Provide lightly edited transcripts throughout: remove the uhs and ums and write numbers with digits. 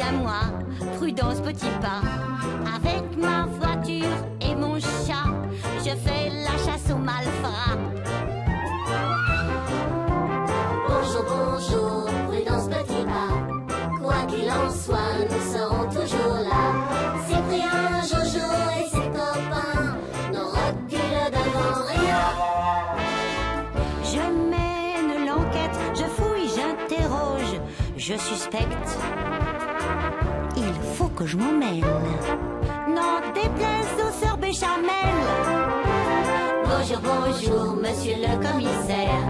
bien moi, Prudence Petit Pas. Avec ma voiture et mon chat, je fais la chasse aux malfrats. Bonjour, bonjour, Prudence Petit Pas. Quoi qu'il en soit, nous serons toujours là. Cyprien, Jojo et ses copains ne reculent devant rien. Je mène l'enquête, je fouille, j'interroge, je suspecte. Il faut que je m'en mêle. N'en déplaise aux sœurs Béchamel. Bonjour, bonjour, monsieur le commissaire.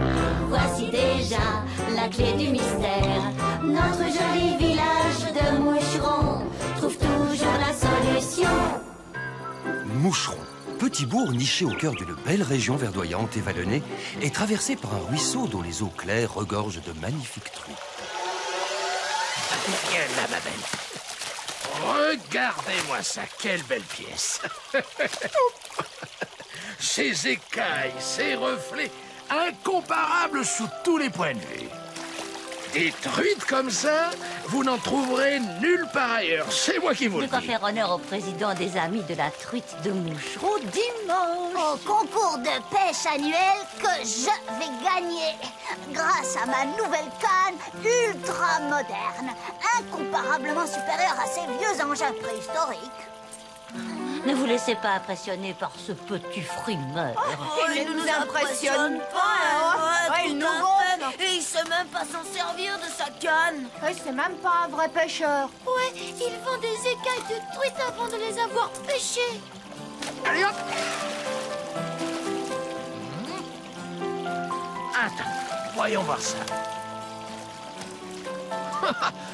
Voici déjà la clé du mystère. Notre joli village de moucherons trouve toujours la solution. Moucheron, petit bourg niché au cœur d'une belle région verdoyante et vallonnée, est traversé par un ruisseau dont les eaux claires regorgent de magnifiques truites. Viens là, ma belle. Regardez-moi ça, quelle belle pièce. Ces écailles, ces reflets, incomparables sous tous les points de vue. Des truites comme ça, vous n'en trouverez nulle part ailleurs. C'est moi qui vous le De quoi dis. faire honneur au président des Amis de la truite de Moucheron dimanche. Au concours de pêche annuel que je vais gagner grâce à ma nouvelle canne ultra moderne, incomparablement supérieure à ces vieux engins préhistoriques. Ne vous laissez pas impressionner par ce petit frimeur. Il ne nous impressionne pas, il nous gonfle. Et il sait même pas s'en servir de sa canne. C'est même pas un vrai pêcheur. Ouais, il vend des écailles de truite avant de les avoir pêchées. Allez hop. Attends, voyons voir ça.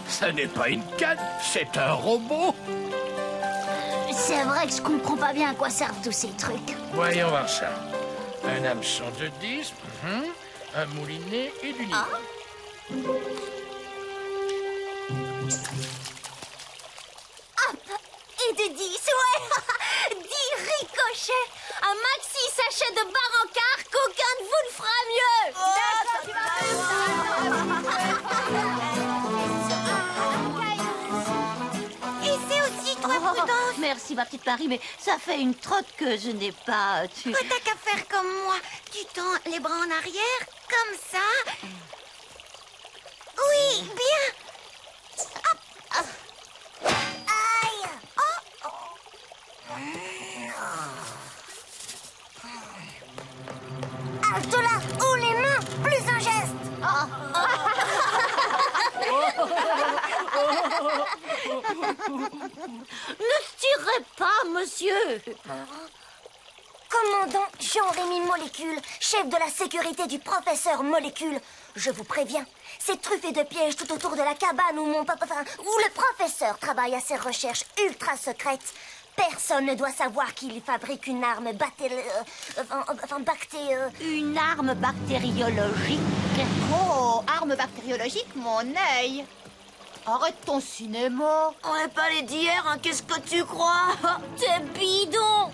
Ça n'est pas une canne, c'est un robot. C'est vrai que je comprends pas bien à quoi servent tous ces trucs. Voyons voir ça. Un hameçon de 10, un moulinet et du nylon. Et de 10, ouais 10 ricochets. Un maxi sachet de barancard qu'aucun de vous ne fera mieux. Et c'est aussi toi, Prudence. Merci ma petite Marie, mais ça fait une trotte que je n'ai pas tué. T'as qu'à faire comme moi. Tu tends les bras en arrière, comme ça. Oui, bien. Aïe. Halte là, haut les mains, plus un geste. Ne tirez pas, monsieur. Commandant Jean-Rémy Molécule, chef de la sécurité du professeur Molécule. Je vous préviens, c'est truffé de pièges tout autour de la cabane où mon papa, où le professeur travaille à ses recherches ultra secrètes. Personne ne doit savoir qu'il fabrique une arme Une arme bactériologique. Oh, arme bactériologique, mon œil. Arrête ton cinéma. On n'est pas les d'hier, hein, qu'est-ce que tu crois? T'es bidon.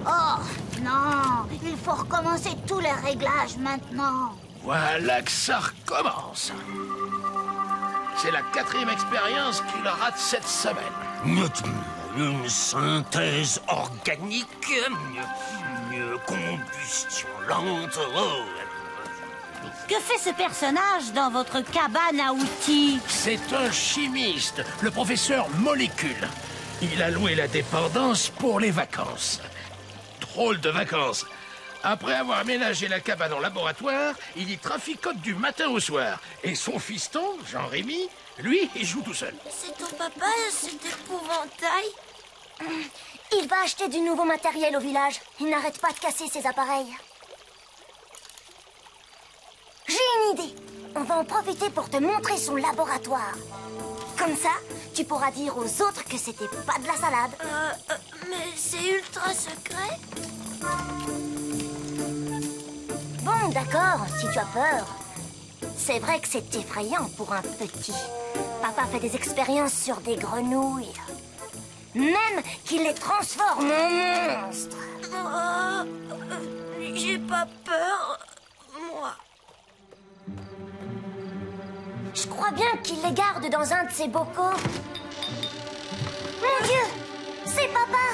Oh, non, il faut recommencer tous les réglages maintenant. Voilà que ça recommence. C'est la 4e expérience qu'il rate cette semaine. Une synthèse organique, combustion lente. Que fait ce personnage dans votre cabane à outils? C'est un chimiste, le professeur Molécule. Il a loué la dépendance pour les vacances. Drôle de vacances. Après avoir aménagé la cabane en laboratoire, il y traficote du matin au soir. Et son fiston, Jean-Rémy, lui, il joue tout seul. C'est ton papa, cet épouvantail? Il va acheter du nouveau matériel au village. Il n'arrête pas de casser ses appareils. J'ai une idée. On va en profiter pour te montrer son laboratoire. Comme ça, tu pourras dire aux autres que c'était pas de la salade. Mais c'est ultra secret. Bon, d'accord, si tu as peur. C'est vrai que c'est effrayant pour un petit. Papa fait des expériences sur des grenouilles. Même qu'il les transforme en monstres. J'ai pas peur, moi. Je crois bien qu'il les garde dans un de ses bocaux. Mon Dieu, c'est papa.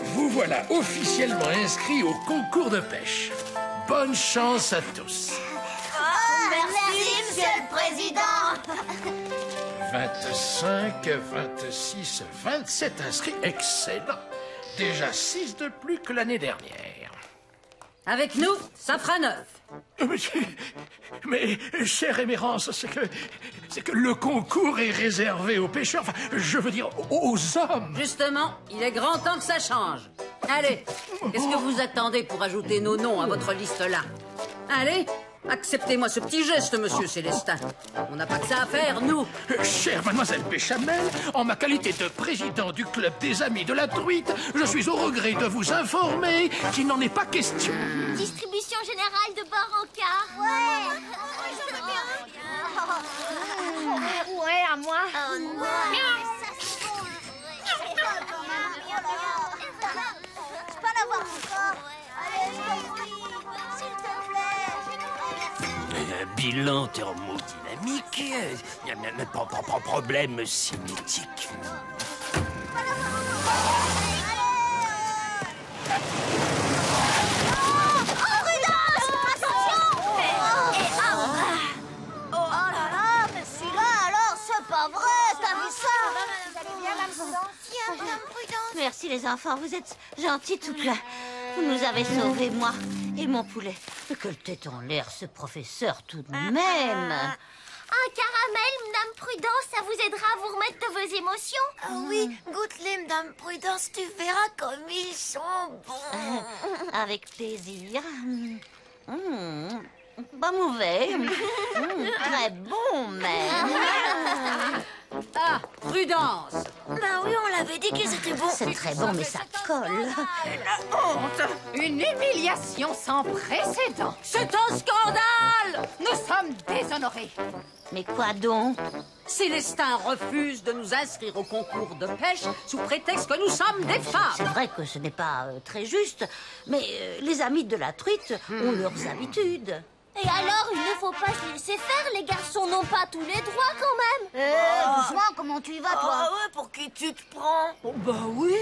Vous voilà officiellement inscrit au concours de pêche. Bonne chance à tous. Merci, monsieur le président. 25, 26, 27 inscrits. Excellent. Déjà 6 de plus que l'année dernière. Avec nous, ça fera 9. Mais chère Émérance, c'est que le concours est réservé aux pêcheurs. Enfin, je veux dire, aux hommes. Justement, il est grand temps que ça change. Allez, qu'est-ce que vous attendez pour ajouter nos noms à votre liste-là? Allez, acceptez-moi ce petit geste, monsieur Célestin. On n'a pas que ça à faire, nous. Chère mademoiselle Béchamel, en ma qualité de président du club des amis de la truite, je suis au regret de vous informer qu'il n'en est pas question. Distribution générale de Barancar. Ouais, à moi. Oh non. Je peux en avoir encore. Allez, je t'en prie, s'il te plaît. Bilan thermodynamique, pas problème cinétique. Merci les enfants, vous êtes gentils toute là. Vous nous avez sauvés, moi et mon poulet. Quelle tête en l'air, ce professeur, tout de même. Un caramel, Madame Prudence, ça vous aidera à vous remettre de vos émotions. Oui, goûte-les, Madame Prudence, tu verras comme ils sont bons. Avec plaisir. Pas mauvais. Très bon, même. Ah, Prudence. Ben oui, on l'avait dit qu'ils étaient bons. C'est très bon, mais ça colle. Une humiliation sans précédent. C'est un scandale! Nous sommes déshonorés. Mais quoi donc? Célestin refuse de nous inscrire au concours de pêche sous prétexte que nous sommes des C'est femmes. vrai que ce n'est pas très juste, mais les amis de la truite ont leurs habitudes. Et alors, il ne faut pas se laisser faire, les garçons n'ont pas tous les droits quand même. Doucement, comment tu y vas, toi? Ah ouais, pour qui tu te prends? Oh, bah oui.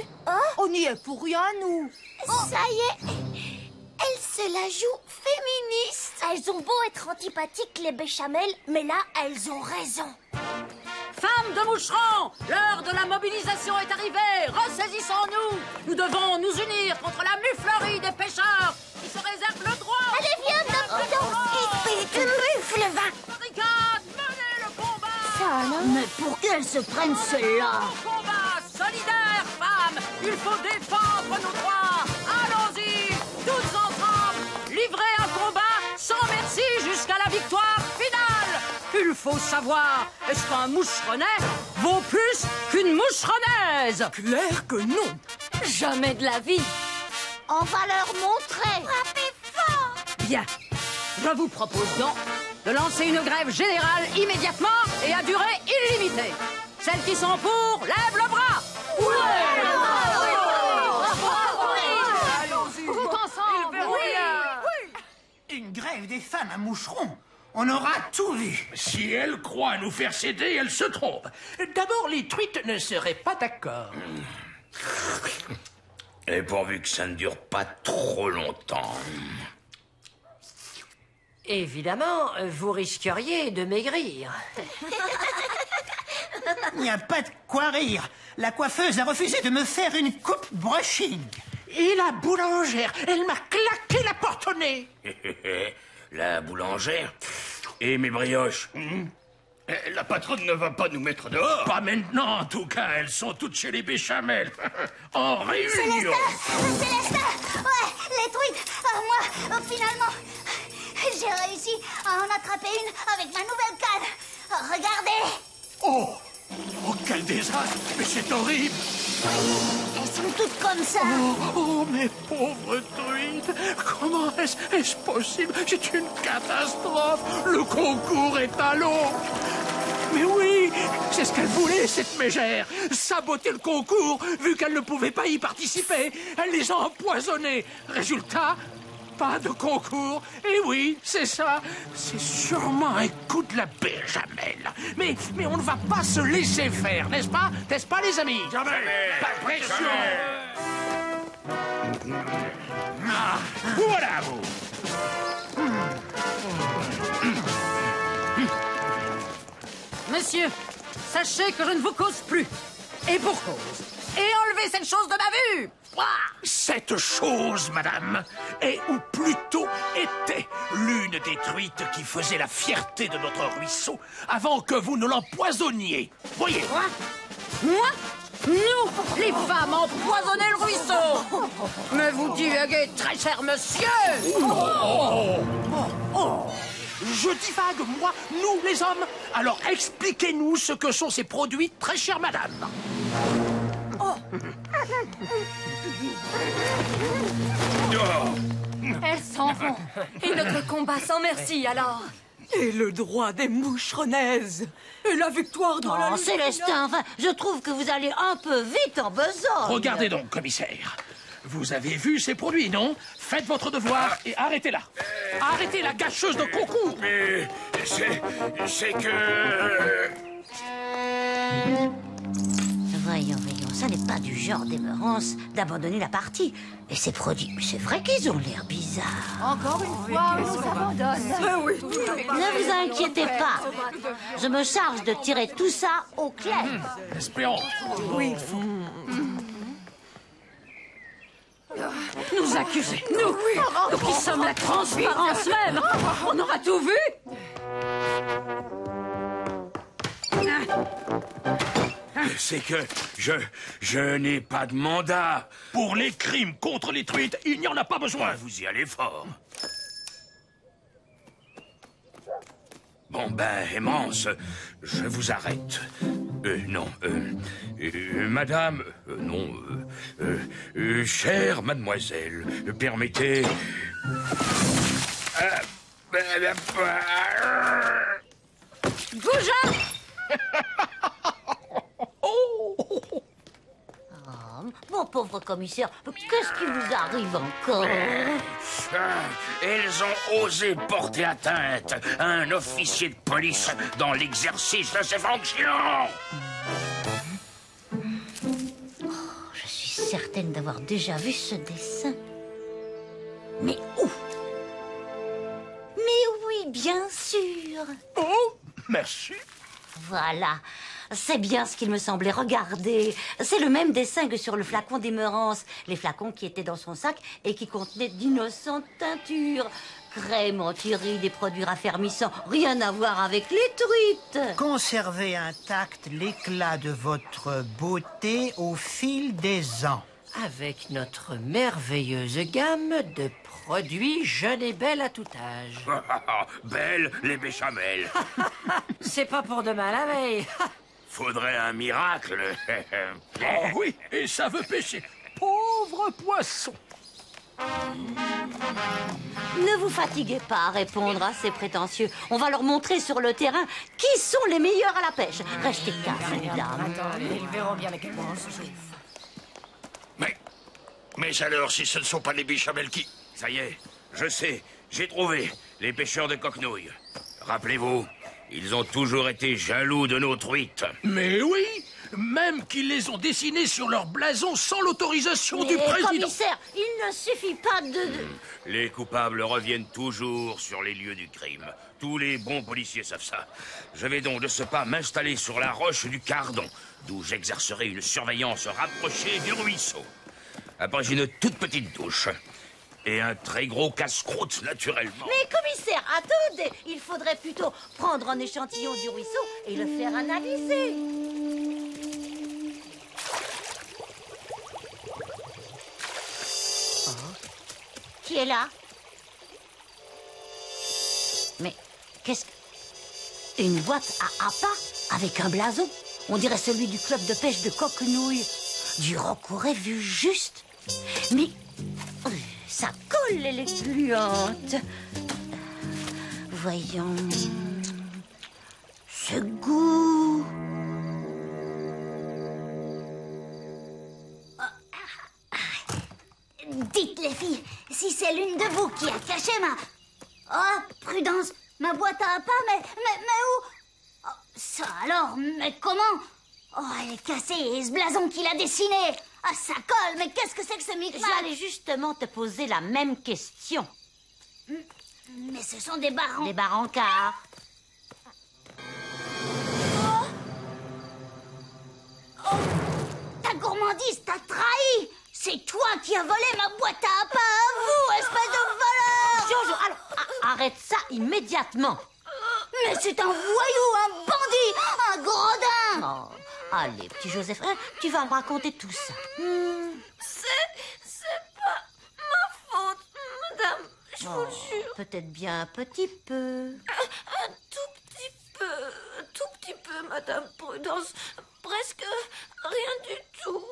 On y est pour rien, nous. Ça y est, elles se la jouent féministe. Elles ont beau être antipathiques, les béchamels, mais là, elles ont raison. Femmes de moucherons, l'heure de la mobilisation est arrivée. Ressaisissons-nous. Nous devons nous unir contre la muflerie des pêcheurs qui se réservent le droit. Allez, viens, Madame Prudence. Et tu mufles, va! Barricade, menez le combat. Mais pour qu'elles se prennent celle-là? Au combat solidaire, femmes. Il faut défendre nos droits. Allons-y, toutes ensemble. Livrez un combat sans merci jusqu'à la victoire finale. Il faut savoir, est-ce qu'un moucheronnet vaut plus qu'une moucheronnaise? Clair que non. Jamais de la vie. On va leur montrer. Bien. Je vous propose donc de lancer une grève générale immédiatement et à durée illimitée. Celles qui sont pour, lèvent le bras. Tout ensemble. Une grève des femmes à moucherons. On aura tout vu. Si elle croit nous faire céder, elle se trompe. D'abord, les truites ne seraient pas d'accord. Et pourvu que ça ne dure pas trop longtemps. Évidemment, vous risqueriez de maigrir. Il n'y a pas de quoi rire. La coiffeuse a refusé de me faire une coupe brushing. Et la boulangère, elle m'a claqué la porte au nez. La boulangère? Et mes brioches? La patronne ne va pas nous mettre dehors. Pas maintenant, en tout cas. Elles sont toutes chez les béchamels. En réunion. Célestin, ouais, les truites. Moi, finalement, j'ai réussi à en attraper une avec ma nouvelle canne. Regardez. Oh, quel désastre. Mais c'est horrible. Elles sont toutes comme ça. Oh, mes pauvres truites. Comment est-ce possible? C'est une catastrophe. Le concours est à l'eau. Mais oui, c'est ce qu'elle voulait, cette mégère. Saboter le concours, vu qu'elle ne pouvait pas y participer. Elle les a empoisonnés. Résultat, pas de concours. Et oui, c'est ça. C'est sûrement un coup de la béchamel. Mais on ne va pas se laisser faire, n'est-ce pas? N'est-ce pas, les amis? Jamais. Pas de pression. Ah, voilà, vous. Monsieur, sachez que je ne vous cause plus. Et pour cause. Et enlevez cette chose de ma vue. Cette chose, madame, est ou plutôt était l'une des truites qui faisait la fierté de notre ruisseau avant que vous ne l'empoisonniez. Voyez. Moi? Nous, les femmes, empoisonner le ruisseau. Mais vous divaguez, très cher monsieur. Je divague, moi, nous, les hommes. Alors expliquez-nous ce que sont ces produits, très chère madame. Elles s'en vont. Et notre combat sans merci, alors. Et le droit des moucheronnaises. Et la victoire dans la lutte. Célestin, enfin, je trouve que vous allez un peu vite en besogne. Regardez donc, commissaire. Vous avez vu ces produits, non? Faites votre devoir et arrêtez-la. Arrêtez la gâcheuse de concours. Mais c'est que... Voyons, ça n'est pas du genre d'Emerance d'abandonner la partie. Et ces produits, c'est vrai qu'ils ont l'air bizarres. Encore une fois, on s'abandonne. Oui. Ne vous inquiétez pas. Je me charge de tirer tout ça au clair. Espérons. Oui. Nous accuser, nous qui sommes la transparence même. On aura tout vu. C'est que je n'ai pas de mandat. Pour les crimes contre les truites, il n'y en a pas besoin. Vous y allez fort. Bon ben, Aimance, je vous arrête. Madame, chère mademoiselle, permettez... Goujat! Mon pauvre commissaire, qu'est-ce qui vous arrive encore? Elles ont osé porter atteinte à un officier de police dans l'exercice de ses fonctions. Je suis certaine d'avoir déjà vu ce dessin. Mais où? Mais oui, bien sûr. Oh, merci. Voilà. C'est bien ce qu'il me semblait. Regardez, c'est le même dessin que sur le flacon d'Emerance. Les flacons qui étaient dans son sac et qui contenaient d'innocentes teintures. Crème anti-rides, des produits raffermissants. Rien à voir avec les truites. Conservez intact l'éclat de votre beauté au fil des ans. Avec notre merveilleuse gamme de produits jeunes et belles à tout âge. Belle les béchamels. C'est pas pour demain la veille. Faudrait un miracle. Oh oui, et ça veut pêcher. Pauvre poisson. Ne vous fatiguez pas à répondre à ces prétentieux. On va leur montrer sur le terrain qui sont les meilleurs à la pêche. Restez calmes, mesdames. Ils verront bien avec moi. Mais alors, si ce ne sont pas les béchamels qui... Ça y est, je sais, j'ai trouvé les pêcheurs de coquenouilles. Rappelez-vous, ils ont toujours été jaloux de nos truites. Mais oui, même qu'ils les ont dessinés sur leur blason sans l'autorisation du président. Commissaire, il ne suffit pas de... Les coupables reviennent toujours sur les lieux du crime. Tous les bons policiers savent ça. Je vais donc de ce pas m'installer sur la roche du Cardon, d'où j'exercerai une surveillance rapprochée du ruisseau. Après, j'ai une toute petite douche. Et un très gros casse-croûte, naturellement. Mais commissaire, attendez. Il faudrait plutôt prendre un échantillon du ruisseau et le faire analyser. Qui est là? Mais qu'est-ce que... Une boîte à appât avec un blason? On dirait celui du club de pêche de Coquenouille. Du roc aurait vu juste. Mais ça colle, les gluantes. Voyons. ce goût. Dites les filles, si c'est l'une de vous qui a caché ma... Oh, Prudence, ma boîte à pas, mais où? Oh, ça alors, mais comment? Oh, elle est cassée et ce blason qu'il a dessiné. Ah, ça colle, mais qu'est-ce que c'est que ce micmac? J'allais justement te poser la même question. Mais ce sont des barons. Des barancards. Oh, ta gourmandise t'a trahi. C'est toi qui as volé ma boîte à pas à vous, espèce de voleur. Jojo, alors, arrête ça immédiatement. Mais c'est un voyou, un bandit, un gredin. Oh, allez, petit Joseph, hein, tu vas me raconter tout ça. C'est pas ma faute, madame, je vous jure. Peut-être bien un petit peu. Un tout petit peu, madame Prudence. Presque rien du tout.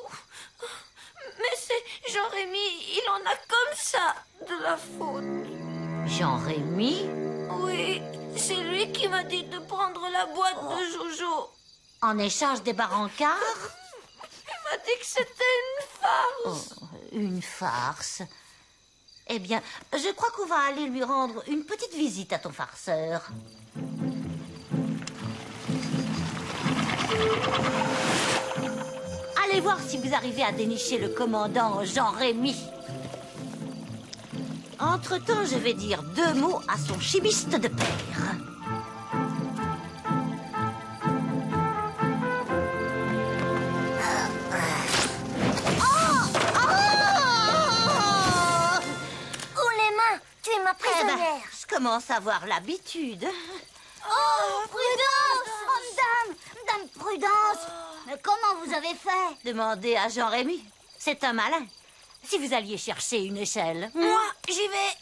Mais c'est Jean-Rémy, il en a comme ça de la faute. Jean-Rémy? Oui, c'est lui qui m'a dit de prendre la boîte de Jojo. En échange des barancards? Il m'a dit que c'était une farce. Oh, une farce. Eh bien, je crois qu'on va aller lui rendre une petite visite à ton farceur. Allez voir si vous arrivez à dénicher le commandant Jean-Rémy. Entre-temps, je vais dire 2 mots à son chimiste de père. Oh, les mains, tu es ma prisonnière. Je commence à avoir l'habitude. Oh, Prudence! Oh, Dame Prudence! Mais comment vous avez fait? Demandez à Jean-Rémy. C'est un malin. Si vous alliez chercher une échelle. Moi, j'y vais.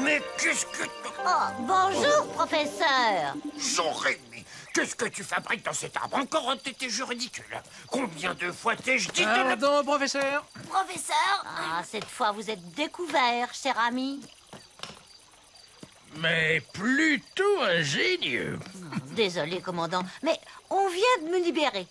Mais qu'est-ce que... Oh, bonjour, professeur. Jean-Rémy, qu'est-ce que tu fabriques dans cet arbre? Encore un tété jeu ridicule. Combien de fois t'ai-je dit de... Pardon, professeur. Professeur? Ah, cette fois, vous êtes découvert, cher ami. Mais plutôt ingénieux. Désolé, commandant, mais on vient de me libérer.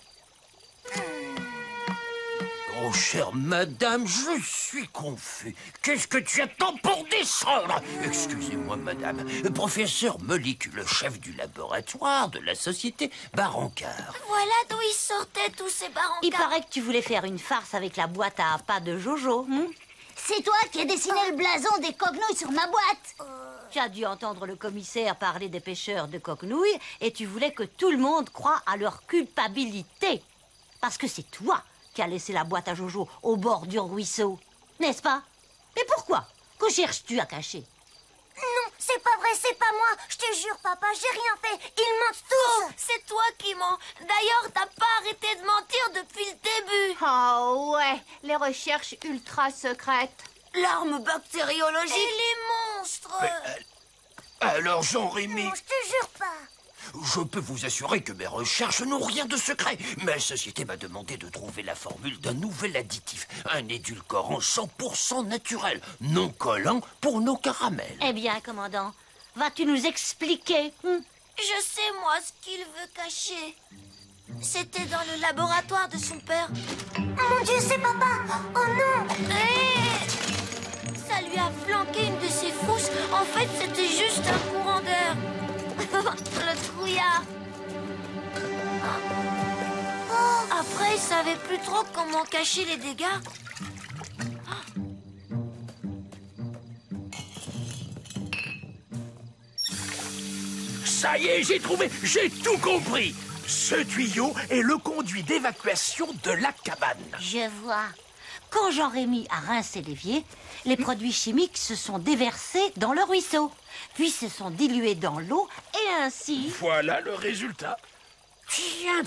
Oh, chère madame, je suis confus. Qu'est-ce que tu attends pour descendre? Excusez-moi, madame. Professeur Molécule, le chef du laboratoire de la société Barancard. Voilà d'où ils sortaient tous ces barancards. Il paraît que tu voulais faire une farce avec la boîte à appât de Jojo. C'est toi qui as dessiné le blason des coquenouilles sur ma boîte. Tu as dû entendre le commissaire parler des pêcheurs de coquenouilles et tu voulais que tout le monde croie à leur culpabilité. Parce que c'est toi qui as laissé la boîte à Jojo au bord du ruisseau, n'est-ce pas? Mais pourquoi? Que cherches-tu à cacher? Non, c'est pas vrai, c'est pas moi. Je te jure, papa, j'ai rien fait. Ils mentent tous. Oh, c'est toi qui mens. D'ailleurs, t'as pas arrêté de mentir depuis le début. Oh ouais, les recherches ultra secrètes. L'arme bactériologique. Et les monstres. Alors, Jean-Rémy... Non, je te jure pas. Je peux vous assurer que mes recherches n'ont rien de secret. Ma société m'a demandé de trouver la formule d'un nouvel additif, un édulcorant 100% naturel, non collant pour nos caramels. Eh bien, commandant, vas-tu nous expliquer? Je sais, moi, ce qu'il veut cacher. C'était dans le laboratoire de son père. Mon Dieu, c'est papa. Oh non. Ça lui a flanqué une de ses fousses. En fait, c'était juste un courant d'air. Le trouillard. Après, il savait plus trop comment cacher les dégâts. Ça y est, j'ai trouvé, j'ai tout compris. Ce tuyau est le conduit d'évacuation de la cabane. Je vois. Quand Jean-Rémy a rincé l'évier, les produits chimiques se sont déversés dans le ruisseau, puis se sont dilués dans l'eau et ainsi... Voilà le résultat. Tiens,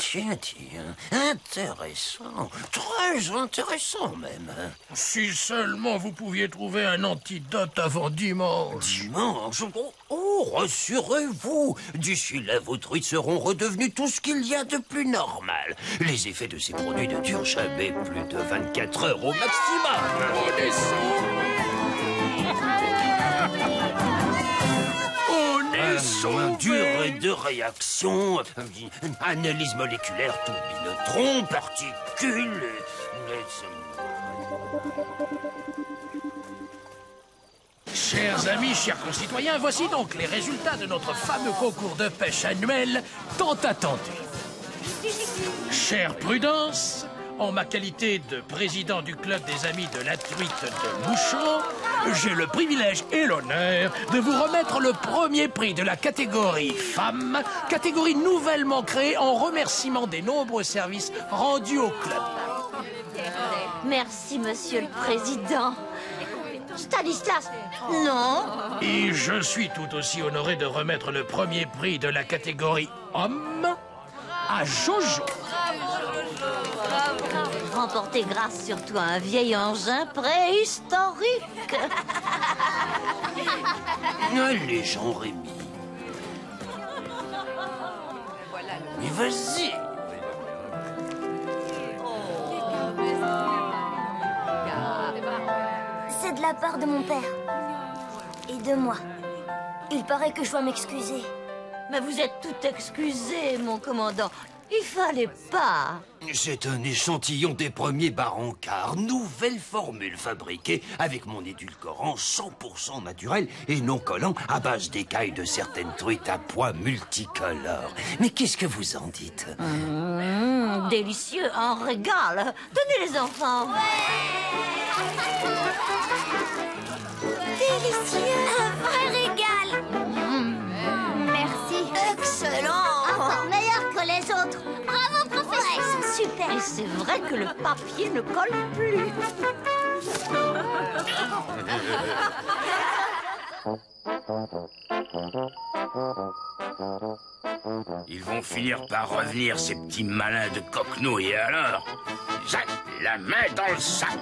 intéressant, très intéressant même. Si seulement vous pouviez trouver un antidote avant dimanche. Dimanche? Oh, rassurez-vous, d'ici là, vos truites seront redevenues tout ce qu'il y a de plus normal. Les effets de ces produits ne durent jamais plus de 24 heures au maximum. Oh, de réaction, analyse moléculaire, tourbillotron, particules... Chers amis, chers concitoyens, voici donc les résultats de notre fameux concours de pêche annuel tant attendu. Chère Prudence, en ma qualité de président du club des amis de la truite de Moucheron, j'ai le privilège et l'honneur de vous remettre le premier prix de la catégorie femmes, catégorie nouvellement créée en remerciement des nombreux services rendus au club. Merci, monsieur le président. Stanislas, non. Et je suis tout aussi honoré de remettre le premier prix de la catégorie homme à Jojo. Remporté grâce surtout à un vieil engin préhistorique. Allez, Jean-Rémy. Mais vas-y. C'est de la part de mon père. Et de moi. Il paraît que je dois m'excuser. Mais vous êtes tout excusé, mon commandant. Il fallait pas. C'est un échantillon des premiers Barancar, nouvelle formule fabriquée avec mon édulcorant 100% naturel et non collant à base d'écailles de certaines truites à pois multicolores. Mais qu'est-ce que vous en dites? Délicieux, un régal. Tenez les enfants. Délicieux, un vrai régal. Merci. Excellent. Encore meilleur que les autres. Bravo, professeur. Ouais, c'est super. Et c'est vrai que le papier ne colle plus. Ils vont finir par revenir, ces petits malins de coquenouilles. Et alors, Jacques, la main dans le sac.